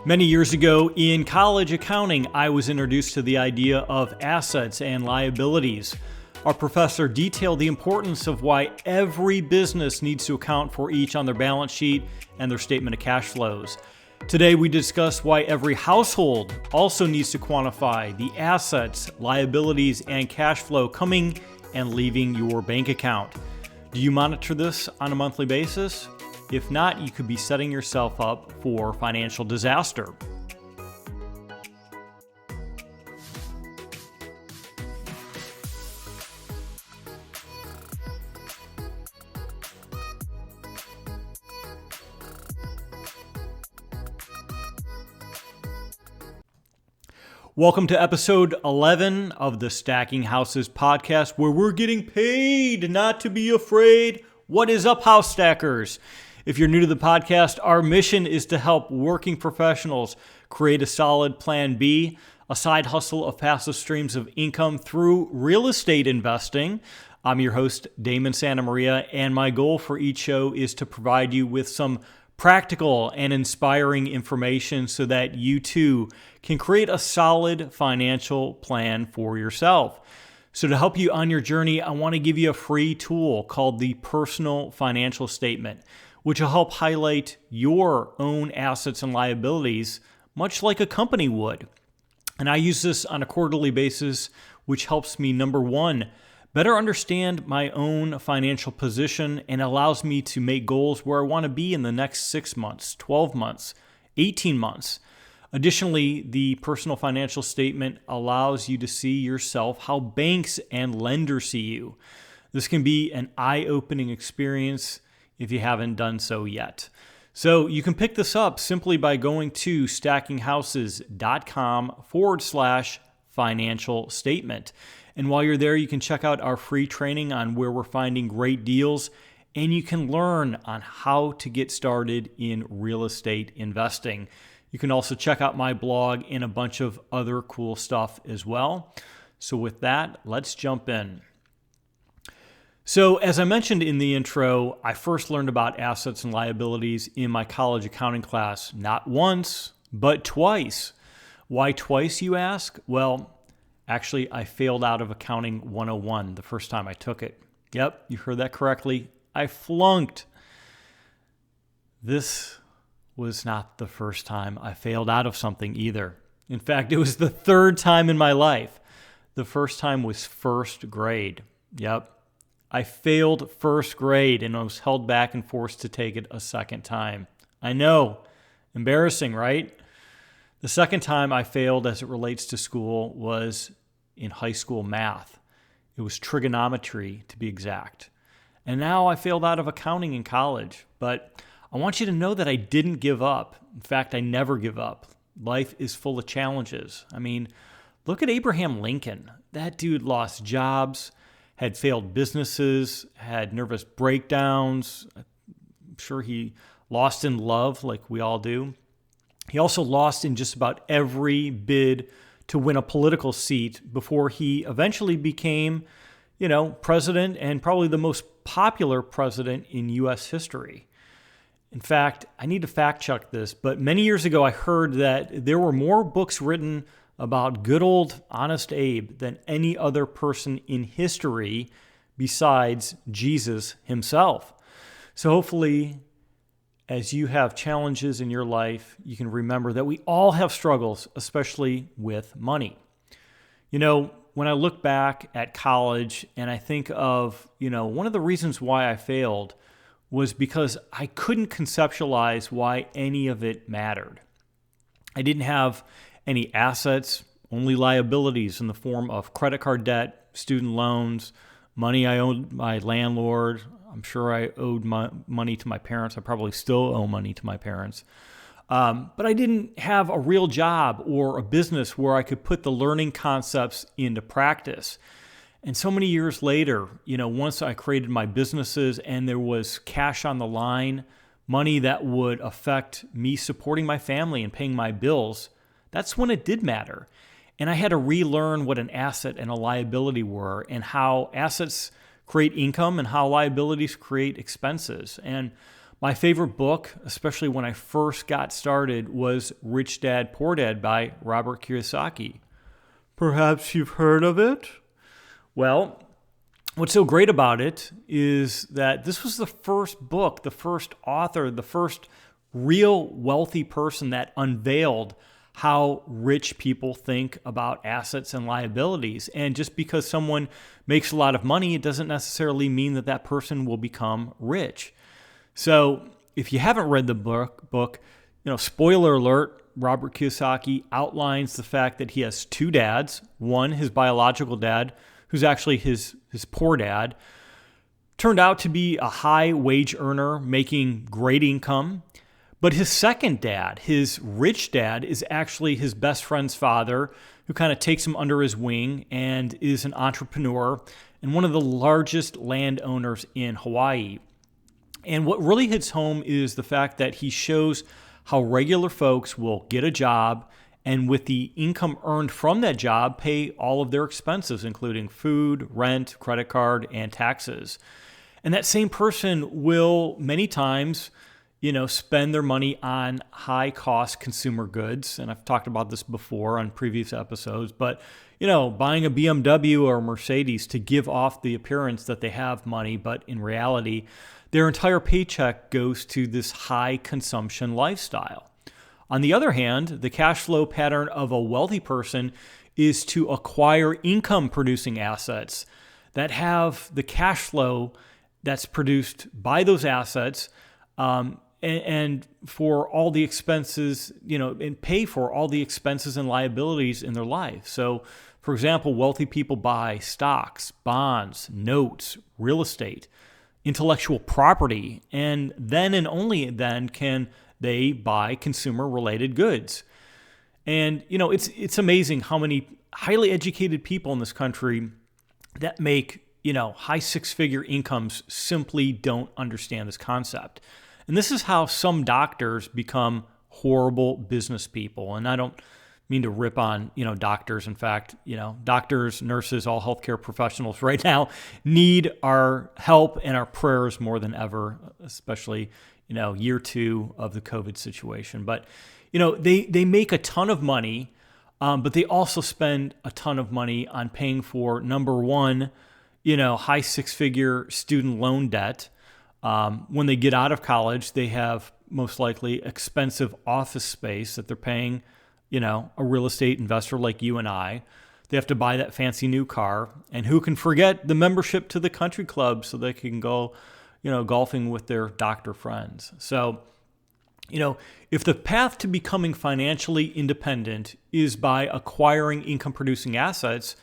Many years ago in college accounting, I was introduced to the idea of assets and liabilities. Our professor detailed the importance of why every business needs to account for each on their balance sheet and their statement of cash flows. Today, we discuss why every household also needs to quantify the assets, liabilities, and cash flow coming and leaving your bank account. Do you monitor this on a monthly basis? If not, you could be setting yourself up for financial disaster. Welcome to episode 11 of the Stacking Houses podcast, where we're getting paid not to be afraid. What is up, house stackers? If you're new to the podcast, our mission is to help working professionals create a solid plan B, a side hustle of passive streams of income through real estate investing. I'm your host, Damon Santamaria, and my goal for each show is to provide you with some practical and inspiring information so that you too can create a solid financial plan for yourself. So to help you on your journey, I want to give you a free tool called the Personal Financial Statement, which will help highlight your own assets and liabilities, much like a company would. And I use this on a quarterly basis, which helps me, number one, better understand my own financial position and allows me to make goals where I want to be in the next 6 months, 12 months, 18 months. Additionally, the Personal Financial Statement allows you to see yourself how banks and lenders see you. This can be an eye-opening experience if you haven't done so yet. So you can pick this up simply by going to stackinghouses.com/financial statement. And while you're there, you can check out our free training on where we're finding great deals, and you can learn on how to get started in real estate investing. You can also check out my blog and a bunch of other cool stuff as well. So with that, let's jump in. So as I mentioned in the intro, I first learned about assets and liabilities in my college accounting class, not once, but twice. Why twice, you ask? Well, actually, I failed out of Accounting 101 the first time I took it. Yep, you heard that correctly. I flunked. This was not the first time I failed out of something either. In fact, it was the third time in my life. The first time was first grade. Yep. I failed first grade and I was held back and forced to take it a second time. I know, embarrassing, right? The second time I failed as it relates to school was in high school math. It was trigonometry, to be exact. And now I failed out of accounting in college. But I want you to know that I didn't give up. In fact, I never give up. Life is full of challenges. I mean, look at Abraham Lincoln. That dude lost jobs, had failed businesses, had nervous breakdowns. I'm sure he lost in love like we all do. He also lost in just about every bid to win a political seat before he eventually became, president and probably the most popular president in U.S. history. In fact, I need to fact check this, but many years ago I heard that there were more books written about good old Honest Abe than any other person in history besides Jesus himself. So hopefully, as you have challenges in your life, you can remember that we all have struggles, especially with money. When I look back at college and I think of, one of the reasons why I failed was because I couldn't conceptualize why any of it mattered. I didn't have any assets, only liabilities in the form of credit card debt, student loans, money I owed my landlord. I'm sure I owed money to my parents. I probably still owe money to my parents. But I didn't have a real job or a business where I could put the learning concepts into practice. And so many years later, once I created my businesses and there was cash on the line, money that would affect me supporting my family and paying my bills, that's when it did matter. And I had to relearn what an asset and a liability were and how assets create income and how liabilities create expenses. And My favorite book, especially when I first got started, was Rich Dad, Poor Dad by Robert Kiyosaki. Perhaps you've heard of it? Well, what's so great about it is that this was the first book, the first author, the first real wealthy person that unveiled how rich people think about assets and liabilities. And just because someone makes a lot of money, it doesn't necessarily mean that that person will become rich. So if you haven't read the book, spoiler alert, Robert Kiyosaki outlines the fact that he has two dads. One, his biological dad, who's actually his poor dad, turned out to be a high wage earner making great income. But his second dad, his rich dad, is actually his best friend's father, who kind of takes him under his wing and is an entrepreneur and one of the largest landowners in Hawaii. And what really hits home is the fact that he shows how regular folks will get a job and with the income earned from that job, pay all of their expenses, including food, rent, credit card, and taxes. And that same person will many times, spend their money on high-cost consumer goods. And I've talked about this before on previous episodes, but, buying a BMW or a Mercedes to give off the appearance that they have money, but in reality, their entire paycheck goes to this high consumption lifestyle. On the other hand, the cash flow pattern of a wealthy person is to acquire income-producing assets that have the cash flow that's produced by those assets, and for all the expenses, and pay for all the expenses and liabilities in their life. So, for example, wealthy people buy stocks, bonds, notes, real estate, intellectual property, and then and only then can they buy consumer-related goods. And, it's amazing how many highly educated people in this country that make, high six-figure incomes simply don't understand this concept. And this is how some doctors become horrible business people. And I don't mean to rip on, doctors. In fact, doctors, nurses, all healthcare professionals right now need our help and our prayers more than ever, especially, year 2 of the COVID situation. But, they make a ton of money, but they also spend a ton of money on paying for, number one, high six-figure student loan debt. When they get out of college, they have most likely expensive office space that they're paying, a real estate investor like you and I. They have to buy that fancy new car. And who can forget the membership to the country club so they can go, golfing with their doctor friends. So, if the path to becoming financially independent is by acquiring income-producing assets,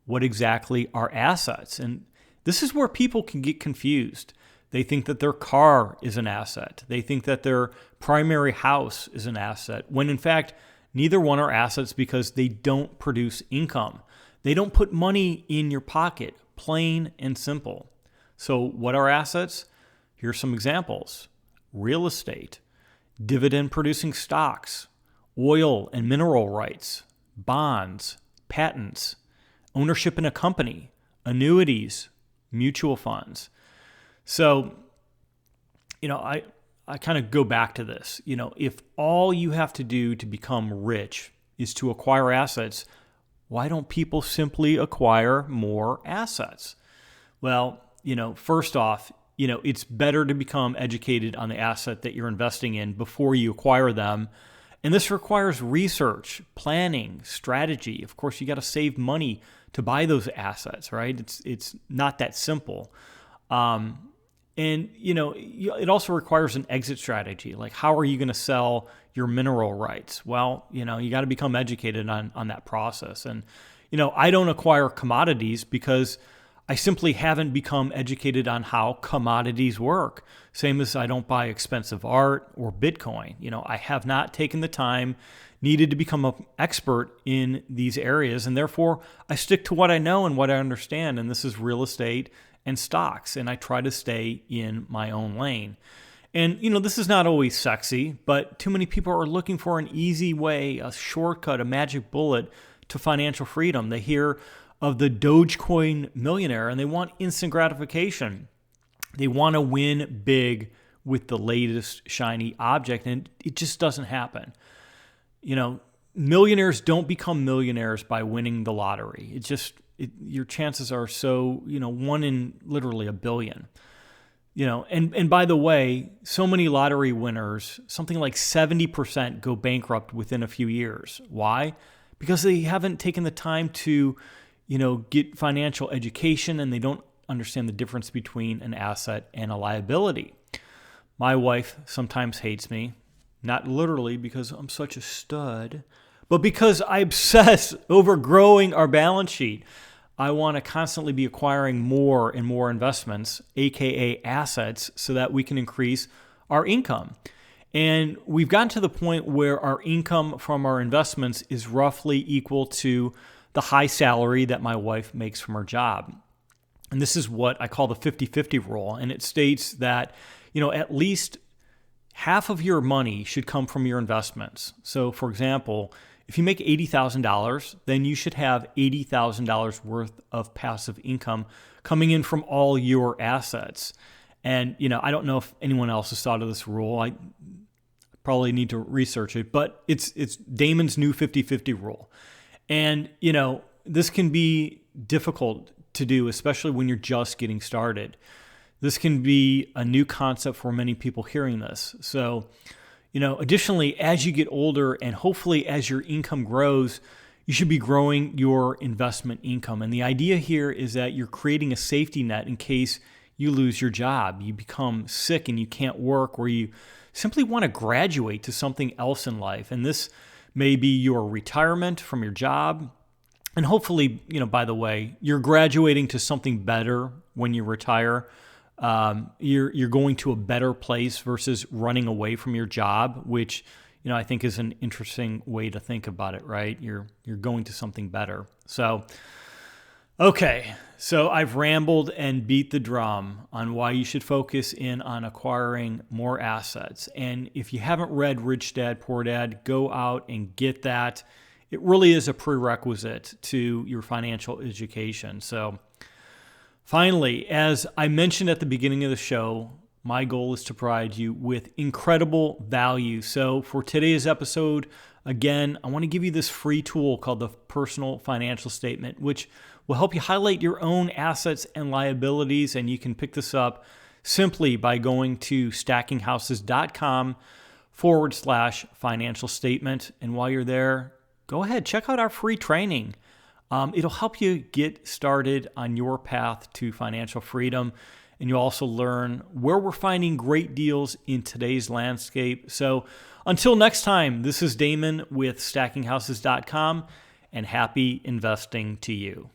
what exactly are assets? And this is where people can get confused. They think that their car is an asset. They think that their primary house is an asset, when in fact, neither one are assets because they don't produce income. They don't put money in your pocket, plain and simple. So what are assets? Here's some examples. Real estate, dividend-producing stocks, oil and mineral rights, bonds, patents, ownership in a company, annuities, mutual funds. So, I kind of go back to this. If all you have to do to become rich is to acquire assets, why don't people simply acquire more assets? Well, first off, it's better to become educated on the asset that you're investing in before you acquire them. And this requires research, planning, strategy. Of course, you got to save money to buy those assets, right? It's not that simple. And, it also requires an exit strategy. Like, how are you going to sell your mineral rights? Well, you got to become educated on that process. And, I don't acquire commodities because I simply haven't become educated on how commodities work. Same as I don't buy expensive art or Bitcoin. I have not taken the time needed to become an expert in these areas. And therefore, I stick to what I know and what I understand. And this is real estate and stocks. And I try to stay in my own lane. And, this is not always sexy, but too many people are looking for an easy way, a shortcut, a magic bullet to financial freedom. They hear of the Dogecoin millionaire and they want instant gratification. They want to win big with the latest shiny object, and it just doesn't happen. Millionaires don't become millionaires by winning the lottery. Your chances are so, 1 in literally a billion. And by the way, so many lottery winners, something like 70% go bankrupt within a few years. Why? Because they haven't taken the time to, get financial education, and they don't understand the difference between an asset and a liability. My wife sometimes hates me, not literally because I'm such a stud, but because I obsess over growing our balance sheet. I want to constantly be acquiring more and more investments, aka assets, so that we can increase our income. And we've gotten to the point where our income from our investments is roughly equal to the high salary that my wife makes from her job. And this is what I call the 50-50 rule. And it states that, at least half of your money should come from your investments. So, for example, if you make $80,000, then you should have $80,000 worth of passive income coming in from all your assets. And, I don't know if anyone else has thought of this rule. I probably need to research it, but it's Damon's new 50-50 rule. And, this can be difficult to do, especially when you're just getting started. This can be a new concept for many people hearing this. So, additionally, as you get older and hopefully as your income grows, you should be growing your investment income. And the idea here is that you're creating a safety net in case you lose your job, you become sick and you can't work, or you simply want to graduate to something else in life. And this may be your retirement from your job. And hopefully, by the way, you're graduating to something better when you retire. You're going to a better place versus running away from your job, which, I think is an interesting way to think about it, right? You're going to something better. So, okay. So I've rambled and beat the drum on why you should focus in on acquiring more assets. And if you haven't read Rich Dad, Poor Dad, go out and get that. It really is a prerequisite to your financial education. So, finally, as I mentioned at the beginning of the show, my goal is to provide you with incredible value. So for today's episode, again, I want to give you this free tool called the Personal Financial Statement, which will help you highlight your own assets and liabilities. And you can pick this up simply by going to stackinghouses.com/financial statement. And while you're there, go ahead, check out our free training. It'll help you get started on your path to financial freedom. And you'll also learn where we're finding great deals in today's landscape. So until next time, this is Damon with stackinghouses.com, and happy investing to you.